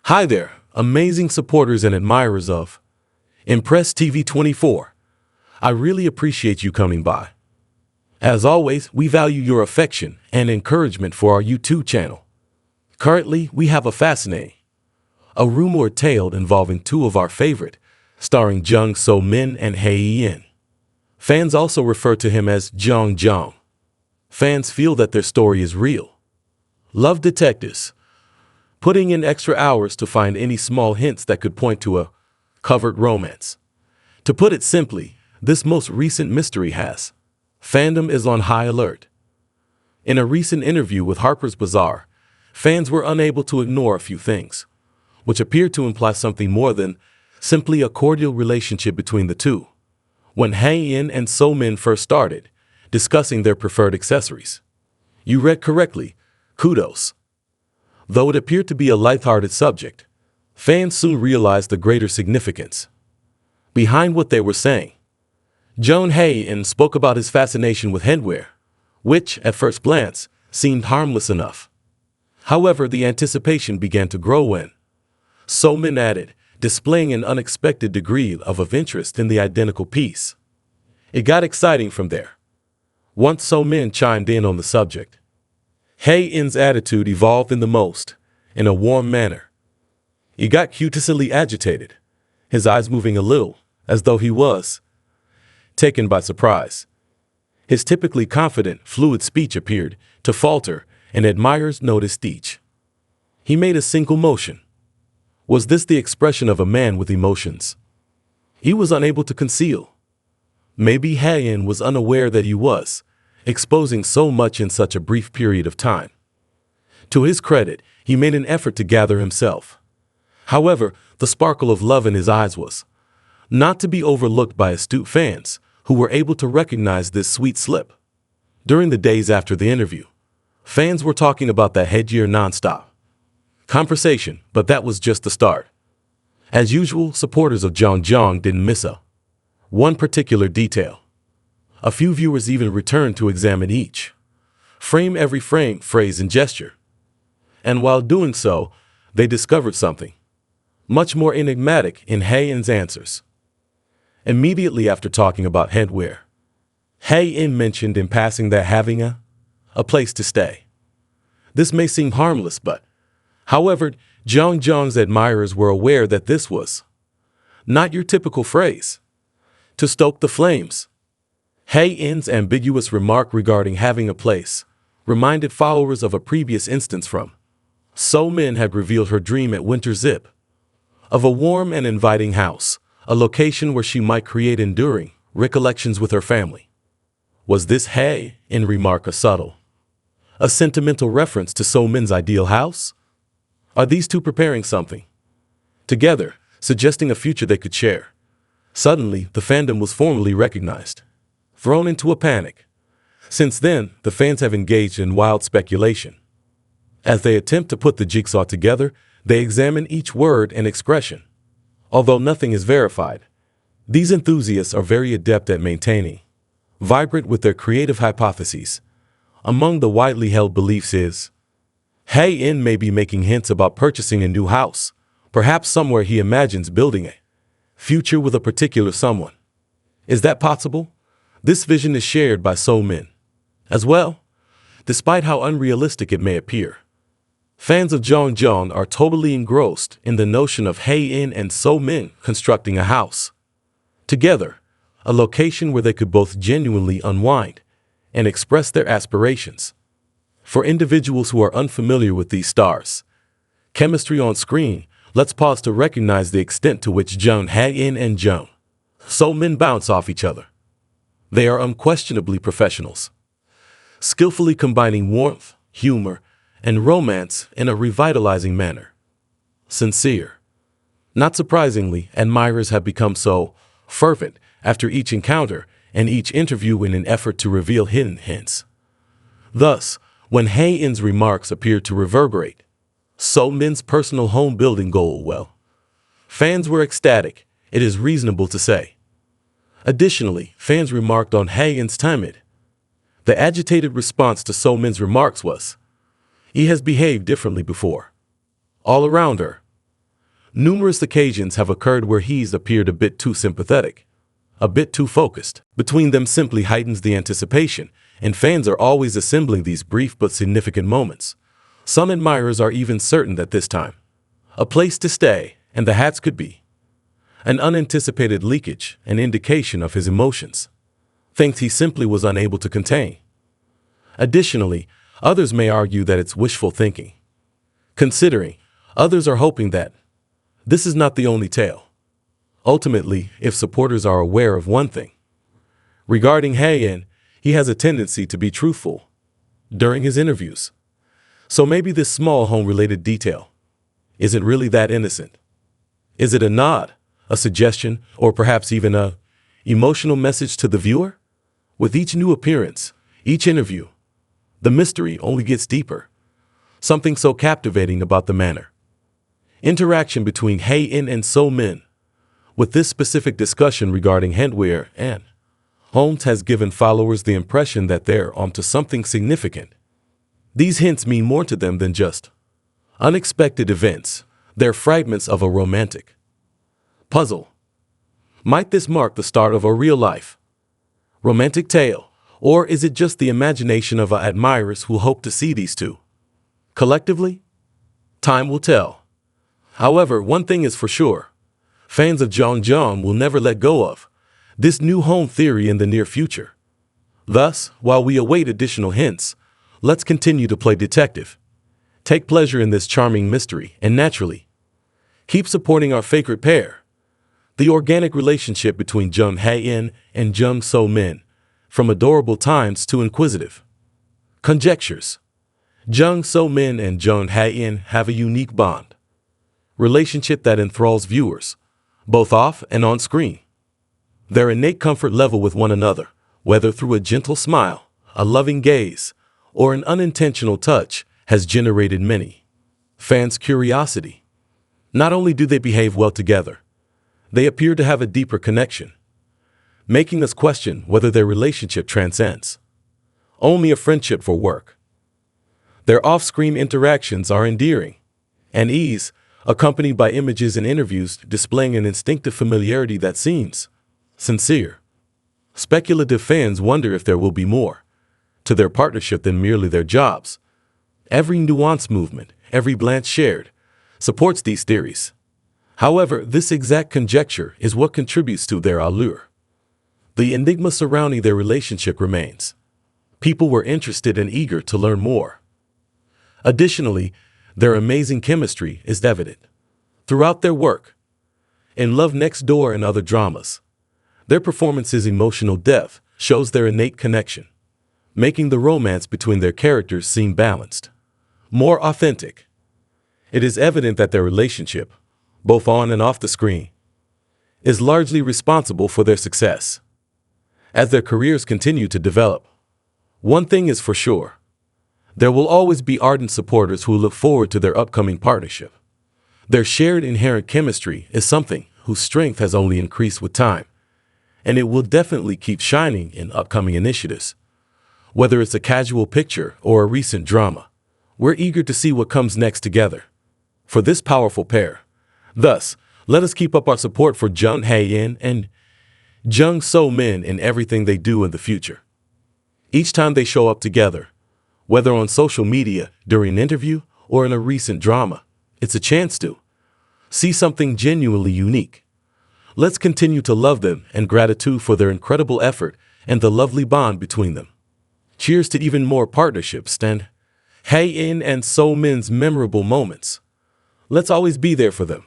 Hi there, amazing supporters and admirers of Impress TV 24. I really appreciate you coming by. As always, we value your affection and encouragement for our YouTube channel. Currently, we have a fascinating, a rumored tale involving two of our favorite, starring Jung So-min and Hae-In. Fans also refer to him as Jung Jung. Fans feel that their story is real. Love detectives, putting in extra hours to find any small hints that could point to a covert romance. To put it simply, this most recent mystery fandom is on high alert. In a recent interview with Harper's Bazaar, fans were unable to ignore a few things, which appeared to imply something more than simply a cordial relationship between the two. When Hae-In and So-min first started discussing their preferred accessories, you read correctly, kudos. Though it appeared to be a lighthearted subject, fans soon realized the greater significance behind what they were saying. Jung Hae-In spoke about his fascination with headwear, which, at first glance, seemed harmless enough. However, the anticipation began to grow when So-min added, displaying an unexpected degree of interest in the identical piece. It got exciting from there. Once So-min chimed in on the subject, Hae-In's attitude evolved in a warm manner. He got cutesily agitated, his eyes moving a little, as though he was taken by surprise. His typically confident, fluid speech appeared to falter, and admirers noticed each. He made a single motion. Was this the expression of a man with emotions he was unable to conceal? Maybe Hae-In was unaware that he was exposing so much in such a brief period of time. To his credit, he made an effort to gather himself. However, the sparkle of love in his eyes was not to be overlooked by astute fans who were able to recognize this sweet slip. During the days after the interview, fans were talking about that headgear nonstop conversation, but that was just the start. As usual, supporters of Jung Jung didn't miss one particular detail. A few viewers even returned to examine every frame, phrase, and gesture. And while doing so, they discovered something much more enigmatic in Hae-In's answers. Immediately after talking about headwear, Hae-In mentioned in passing that having a place to stay. This may seem harmless, but, however, Jung Jung's admirers were aware that this was not your typical phrase to stoke the flames. Hae-In's ambiguous remark regarding having a place reminded followers of a previous instance from So-min had revealed her dream at Winter Zip of a warm and inviting house, a location where she might create enduring recollections with her family. Was this Hae-In remark a sentimental reference to So-min's ideal house? Are these two preparing something together, suggesting a future they could share? Suddenly, the fandom was formally recognized, thrown into a panic. Since then, the fans have engaged in wild speculation. As they attempt to put the jigsaw together, they examine each word and expression. Although nothing is verified, these enthusiasts are very adept at maintaining vibrant with their creative hypotheses. Among the widely held beliefs is Hae-In may be making hints about purchasing a new house, perhaps somewhere he imagines building a future with a particular someone. Is that possible? This vision is shared by So-min as well, despite how unrealistic it may appear. Fans of Jung Jung are totally engrossed in the notion of Hae-In and So-min constructing a house together, a location where they could both genuinely unwind and express their aspirations. For individuals who are unfamiliar with these stars' chemistry on screen, let's pause to recognize the extent to which Jung Hae-In and Jung So-min bounce off each other. They are unquestionably professionals, skillfully combining warmth, humor, and romance in a revitalizing manner. Sincere. Not surprisingly, admirers have become so fervent after each encounter and each interview in an effort to reveal hidden hints. Thus, when Hae-In's remarks appeared to reverberate So-min's personal home building goal, fans were ecstatic, it is reasonable to say. Additionally, fans remarked on Hae-In's timid. The agitated response to So-min's remarks was, he has behaved differently before. All around her, Numerous occasions have occurred where he's appeared a bit too sympathetic, a bit too focused. Between them simply heightens the anticipation, and fans are always assembling these brief but significant moments. Some admirers are even certain that this time, a place to stay, and the hats could be an unanticipated leakage, an indication of his emotions, things he simply was unable to contain. Additionally, others may argue that it's wishful thinking. Considering, others are hoping that this is not the only tale. Ultimately, if supporters are aware of one thing, regarding Hae-In, he has a tendency to be truthful during his interviews. So maybe this small home-related detail isn't really that innocent. Is it a nod, a suggestion, or perhaps even a emotional message to the viewer? With each new appearance, each interview, the mystery only gets deeper. Something so captivating about the manner interaction between Hae-In and So-min. With this specific discussion regarding handwear and Holmes has given followers the impression that they're onto something significant. These hints mean more to them than just unexpected events. They're fragments of a romantic puzzle. Might this mark the start of a real-life romantic tale, or is it just the imagination of admirers who hope to see these two collectively? Time will tell. However, one thing is for sure. Fans of Jung will never let go of this new home theory in the near future. Thus, while we await additional hints, let's continue to play detective. Take pleasure in this charming mystery and naturally, keep supporting our favorite pair. The organic relationship between Jung Hae-In and Jung So-min, from adorable times to inquisitive conjectures. Jung So-min and Jung Hae-In have a unique bond, relationship that enthralls viewers, both off and on screen. Their innate comfort level with one another, whether through a gentle smile, a loving gaze, or an unintentional touch, has generated many fans' curiosity. Not only do they behave well together, they appear to have a deeper connection, making us question whether their relationship transcends only a friendship for work. Their off-screen interactions are endearing and ease, accompanied by images and interviews displaying an instinctive familiarity that seems sincere. Speculative fans wonder if there will be more to their partnership than merely their jobs. Every nuanced movement, every glance shared, supports these theories. However, this exact conjecture is what contributes to their allure. The enigma surrounding their relationship remains. People were interested and eager to learn more. Additionally, their amazing chemistry is evident throughout their work. In Love Next Door and other dramas, their performance's emotional depth shows their innate connection, making the romance between their characters seem balanced, more authentic. It is evident that their relationship, both on and off the screen, is largely responsible for their success. As their careers continue to develop, one thing is for sure. There will always be ardent supporters who look forward to their upcoming partnership. Their shared inherent chemistry is something whose strength has only increased with time, and it will definitely keep shining in upcoming initiatives. Whether it's a casual picture or a recent drama, we're eager to see what comes next together for this powerful pair. Thus, let us keep up our support for Jung Hae-In and Jung So-min in everything they do in the future. Each time they show up together, whether on social media, during an interview, or in a recent drama, it's a chance to see something genuinely unique. Let's continue to love them and gratitude for their incredible effort and the lovely bond between them. Cheers to even more partnerships and Hae-In and So-min's memorable moments. Let's always be there for them.